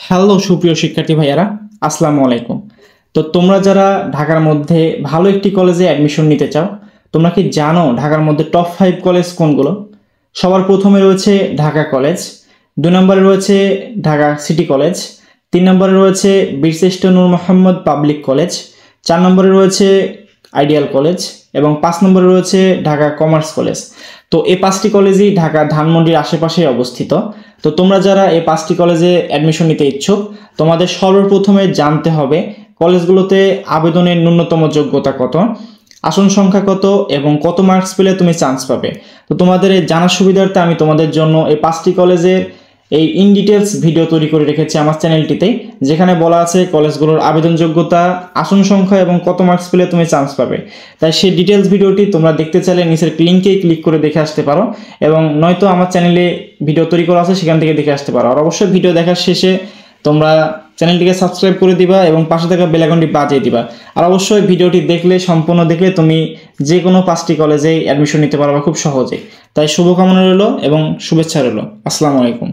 Hello সুপ্রিয় শিক্ষার্থী ভাইয়ারা, আসসালামু আলাইকুম। তো তোমরা যারা ঢাকার মধ্যে ভালো একটি কলেজে অ্যাডমিশন নিতে চাও, তোমরা কি জানো ঢাকার মধ্যে টপ 5 কলেজ কোনগুলো? সবার প্রথমে রয়েছে ঢাকা কলেজ, 2 নম্বরে রয়েছে ঢাকা সিটি কলেজ, 3 নম্বরে রয়েছে বীরশ্রেষ্ঠ নূর মোহাম্মদ পাবলিক কলেজ, 4 নম্বরে রয়েছে আইডিয়াল কলেজ এবং 5 নম্বরে রয়েছে ঢাকা কমার্স কলেজ। তো এই 5টি কলেজই ঢাকা ধানমন্ডির আশেপাশে অবস্থিত। তো তোমরা যারা এই 5টি কলেজে অ্যাডমিশন নিতে ইচ্ছুক, তোমাদের সর্বপ্রথমে জানতে হবে কলেজগুলোতে আবেদনের ন্যূনতম যোগ্যতা কত, আসন সংখ্যা কত এবং কত মার্কস পেলে তুমি চান্স পাবে। তো তোমাদের এই জানার সুবিধার্থে আমি তোমাদের জন্য এই 5টি কলেজের এই ইন ডিটেলস ভিডিও তৈরি করে রেখেছি আমার চ্যানেলটিতে, যেখানে বলা আছে কলেজগুলোর আবেদন যোগ্যতা, আসন সংখ্যা এবং কত মার্কস পেলে তুমি চান্স পাবে। তাই সেই ডিটেলস ভিডিওটি তোমরা দেখতে চাইলে নিচের লিঙ্কেই ক্লিক করে দেখে আসতে পারো, এবং নয়তো আমার চ্যানেলে ভিডিও তৈরি করা আছে সেখান থেকে দেখে আসতে পারো। আর অবশ্যই ভিডিও দেখার শেষে তোমরা চ্যানেলটিকে সাবস্ক্রাইব করে দিবা এবং পাশে থাকা বেল আইকনটি বাজিয়ে দিবা। আর অবশ্যই ভিডিওটি দেখলে, সম্পূর্ণ দেখলে তুমি যে কোনো 5টি কলেজেই অ্যাডমিশন নিতে পারবা খুব সহজেই। তাই শুভকামনা রইল এবং শুভেচ্ছা রইল। আসসালামু আলাইকুম।